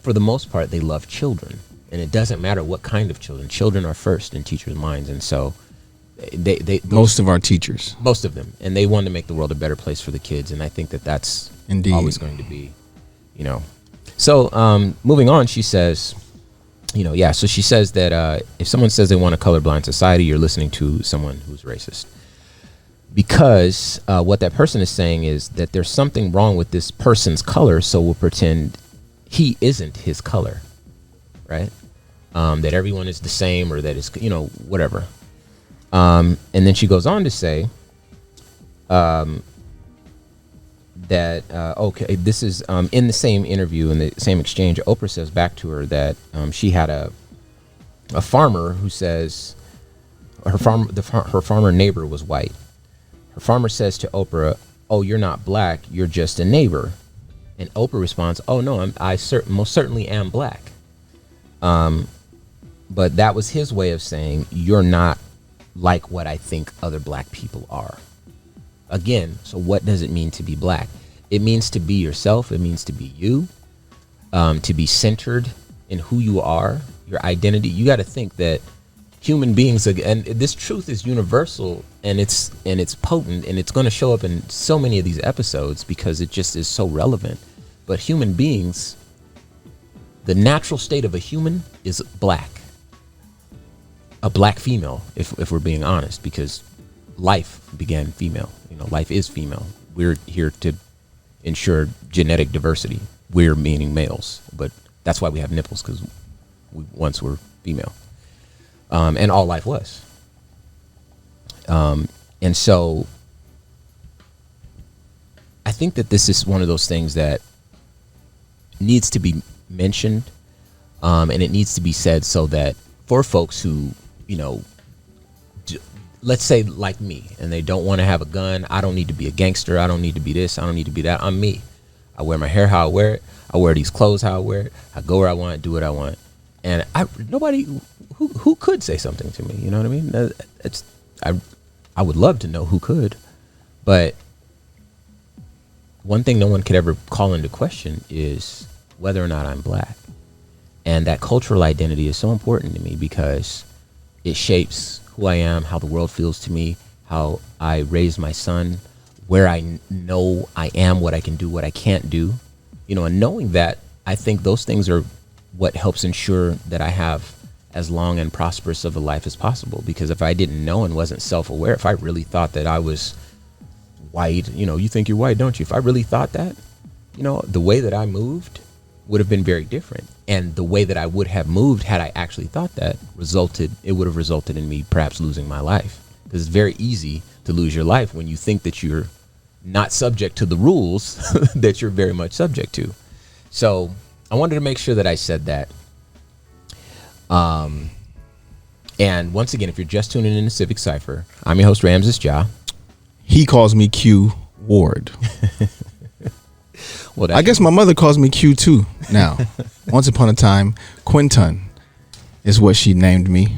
for the most part, they love children, and it doesn't matter what kind of children. Children are first in teachers' minds, and so most of our teachers, most of them, and they want to make the world a better place for the kids, and I think that's indeed always going to be, you know. So moving on, she says, you know, yeah. So she says that if someone says they want a colorblind society, you're listening to someone who's racist, because what that person is saying is that there's something wrong with this person's color, so we'll pretend he isn't his color, right? That everyone is the same, or that it's, you know, whatever. And then she goes on to say that, okay, this is in the same interview, in the same exchange, Oprah says back to her that she had a farmer who says her farmer neighbor was white. Her farmer says to Oprah, "Oh, you're not black, you're just a neighbor." And Oprah responds, "Oh no, I most certainly am black." But that was his way of saying, "You're not like what I think other black people are." Again, so what does it mean to be black? It means to be yourself. It means to be you, to be centered in who you are, your identity. You got to think that human beings, and this truth is universal, and it's potent, and it's going to show up in so many of these episodes because it just is so relevant. But human beings, the natural state of a human is black. A black female, if we're being honest, because life began female. You know, life is female. We're here to ensure genetic diversity. We're meaning males, but that's why we have nipples, because we once were female, and all life was. And so I think that this is one of those things that needs to be mentioned, and it needs to be said so that for folks who, you know, let's say like me, and they don't want to have a gun. I don't need to be a gangster. I don't need to be this. I don't need to be that. I'm me. I wear my hair how I wear it. I wear these clothes how I wear it. I go where I want, do what I want. And nobody who could say something to me. You know what I mean? I would love to know who could. But one thing no one could ever call into question is whether or not I'm black. And that cultural identity is so important to me because it shapes who I am, how the world feels to me, how I raise my son, where I know I am, what I can do, what I can't do. And knowing that, I think those things are what helps ensure that I have as long and prosperous of a life as possible. Because if I didn't know and wasn't self-aware, if I really thought that I was white, you think you're white, don't you? If I really thought that, the way that I moved would have been very different. And the way that I would have moved had I actually thought that it would have resulted in me perhaps losing my life. Because it's very easy to lose your life when you think that you're not subject to the rules that you're very much subject to. So I wanted to make sure that I said that. And once again, if you're just tuning in to Civic Cipher, I'm your host, Ramses Ja. He calls me Q Ward. Well, I guess my mother calls me Q too now. Once upon a time, Quinton is what she named me.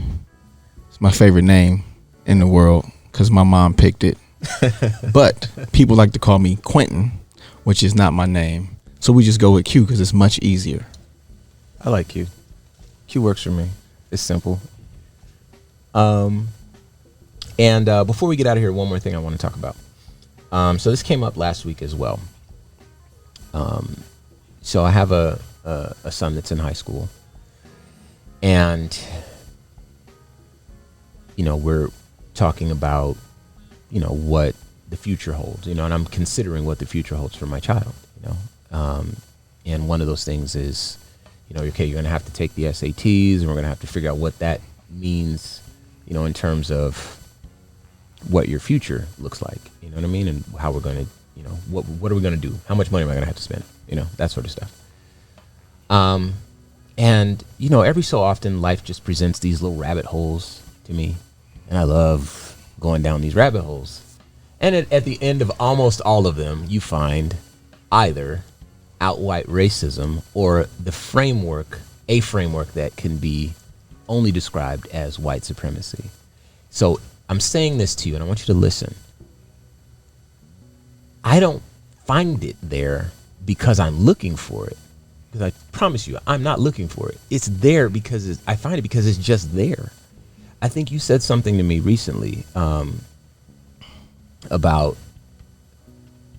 It's my favorite name in the world because my mom picked it. But people like to call me Quentin, which is not my name. So we just go with Q because it's much easier. I like Q. Q works for me. It's simple. And before we get out of here, one more thing I want to talk about. So this came up last week as well. So I have a son that's in high school, and we're talking about what the future holds, and I'm considering what the future holds for my child, and one of those things is, okay, you're gonna have to take the SATs, and we're gonna have to figure out what that means, in terms of what your future looks like, you know what I mean, and how we're gonna, what are we gonna do? How much money am I gonna have to spend? That sort of stuff. And every so often life just presents these little rabbit holes to me, and I love going down these rabbit holes. And at the end of almost all of them, you find either outright racism or a framework that can be only described as white supremacy. So I'm saying this to you, and I want you to listen. I don't find it there because I'm looking for it. Because I promise you, I'm not looking for it. It's there because I find it because it's just there. I think you said something to me recently about,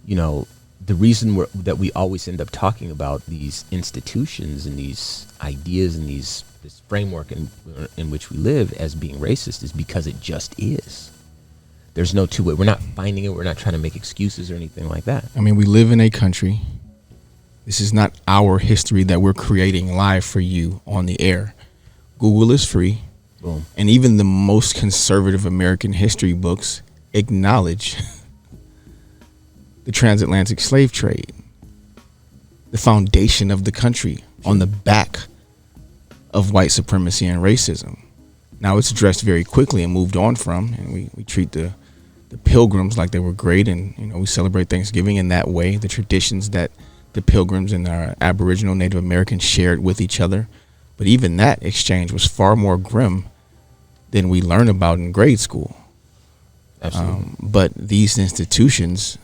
the reason that we always end up talking about these institutions and these ideas and this framework in which we live as being racist is because it just is. There's no two way. We're not finding it. We're not trying to make excuses or anything like that. I mean, we live in a country. This is not our history that we're creating live for you on the air. Google is free. Boom. And even the most conservative American history books acknowledge the transatlantic slave trade, the foundation of the country on the back of white supremacy and racism. Now it's addressed very quickly and moved on from, and we treat the pilgrims like they were great, and we celebrate Thanksgiving in that way, the traditions that the pilgrims and our Aboriginal Native Americans shared with each other. But even that exchange was far more grim than we learn about in grade school. Absolutely. But these institutions,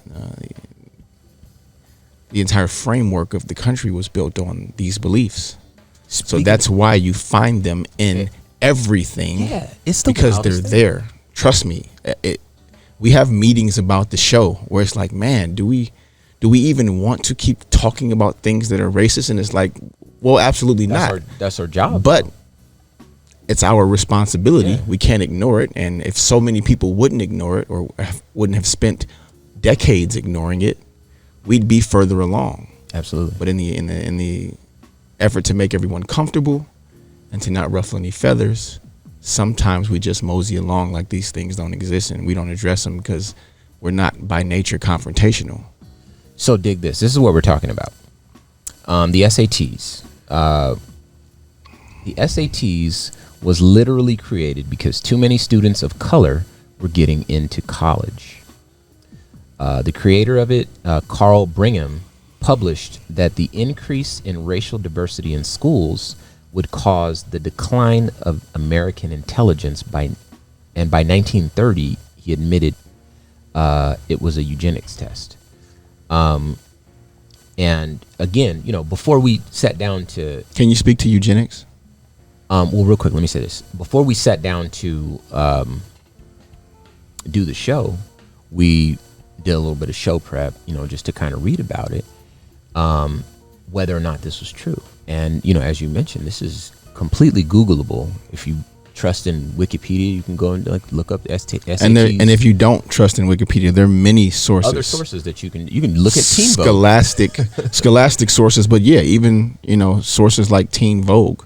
the entire framework of the country was built on these beliefs. So that's why you find them in everything. Yeah, it's because they're there. Trust me. We have meetings about the show where it's like, man, do we even want to keep talking about things that are racist? And it's like, well, absolutely not. That's our job. But it's our responsibility. Yeah. We can't ignore it. And if so many people wouldn't ignore it or wouldn't have spent decades ignoring it, we'd be further along. Absolutely. But in the effort to make everyone comfortable and to not ruffle any feathers, sometimes we just mosey along like these things don't exist and we don't address them because we're not by nature confrontational. So dig this. This is what we're talking about. The SATs. The SATs was literally created because too many students of color were getting into college. The creator of it, Carl Brigham, published that the increase in racial diversity in schools would cause the decline of American intelligence and by 1930, he admitted it was a eugenics test. And again, before we sat down to Can you speak to eugenics? well, real quick, let me say this. Before we sat down to do the show, we did a little bit of show prep, just to kind of read about it, whether or not this was true. And, as you mentioned, this is completely Googleable. If you trust in Wikipedia, you can go and look up SATs. And if you don't trust in Wikipedia, there are many sources. Other sources that you can look at. Teen Vogue. Scholastic sources, but yeah, even sources like Teen Vogue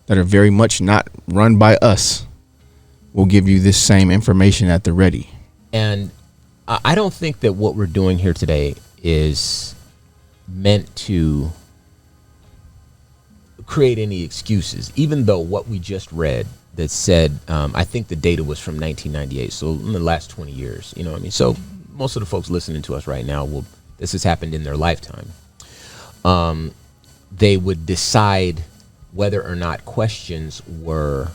that are very much not run by us will give you this same information at the ready. And I don't think that what we're doing here today is meant to create any excuses, even though what we just read that said, I think the data was from 1998, so in the last 20 years, So most of the folks listening to us right now, this has happened in their lifetime. They would decide whether or not questions were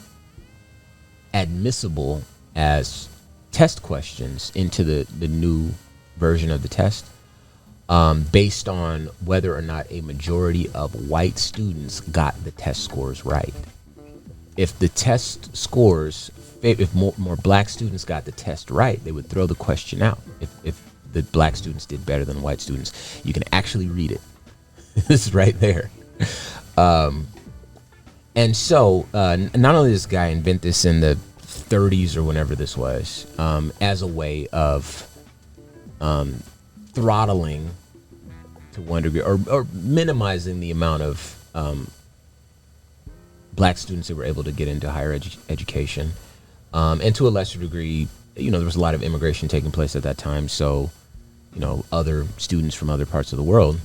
admissible as test questions into the new version of the test, based on whether or not a majority of white students got the test scores right. If the test scores, if more black students got the test right, they would throw the question out. If the black students did better than the white students, you can actually read it. It's right there. And so not only did this guy invent this in the 30s or whenever this was, as a way of throttling to one degree or minimizing the amount of black students that were able to get into higher education, and to a lesser degree, there was a lot of immigration taking place at that time, so other students from other parts of the world.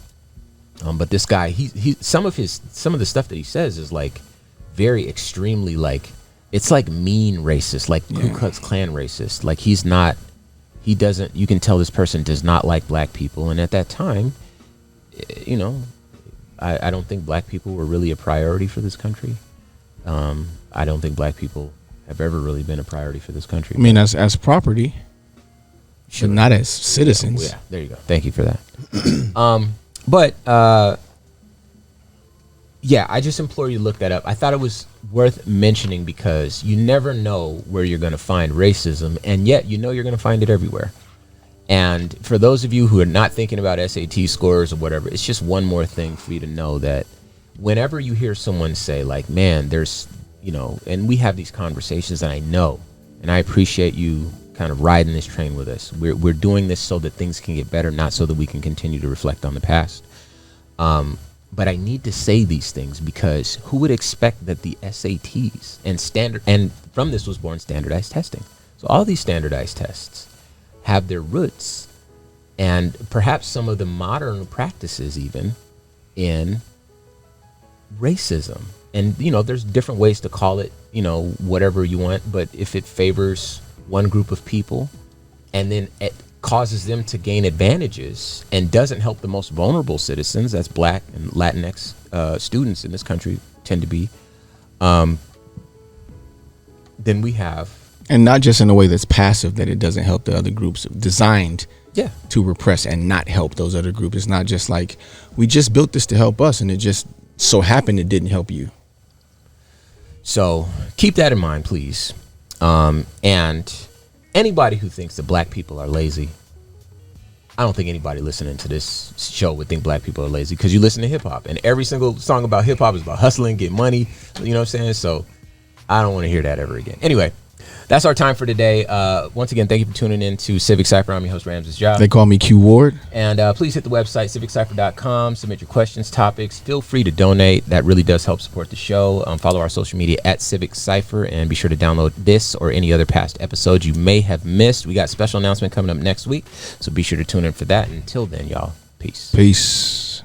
But this guy, he some of the stuff that he says is like very extremely, like it's like mean racist, like Ku Klux Klan racist. Like you can tell this person does not like black people. And at that time, I don't think black people were really a priority for this country. I don't think black people have ever really been a priority for this country. I mean, as property, sure, but not as citizens. Yeah, there you go. Thank you for that. But I just implore you to look that up. I thought it was worth mentioning because you never know where you're going to find racism, and yet you're going to find it everywhere. And for those of you who are not thinking about SAT scores or whatever, it's just one more thing for you to know that whenever you hear someone say like, man, there's, and we have these conversations, and I know, and I appreciate you kind of riding this train with us. We're doing this so that things can get better, not so that we can continue to reflect on the past. But I need to say these things because who would expect that the SATs and from this was born standardized testing. So all these standardized tests have their roots and perhaps some of the modern practices even in racism. And, there's different ways to call it, whatever you want. But if it favors one group of people and then it causes them to gain advantages and doesn't help the most vulnerable citizens, that's black and Latinx students in this country tend to be, then we have. And not just in a way that's passive, that it doesn't help the other groups, designed to repress and not help those other groups. It's not just like, we just built this to help us and it just so happened it didn't help you. So keep that in mind, please. And anybody who thinks that black people are lazy, I don't think anybody listening to this show would think black people are lazy, because you listen to hip hop and every single song about hip hop is about hustling, get money. You know what I'm saying? So I don't want to hear that ever again. Anyway, that's our time for today. Once again, thank you for tuning in to Civic Cipher. I'm your host, Ramses. They call me Q Ward. And please hit the website, civiccipher.com. Submit your questions, topics. Feel free to donate. That really does help support the show. Follow our social media at Civic Cipher, and be sure to download this or any other past episodes you may have missed. We got a special announcement coming up next week, so be sure to tune in for that. Until then, y'all, peace. Peace.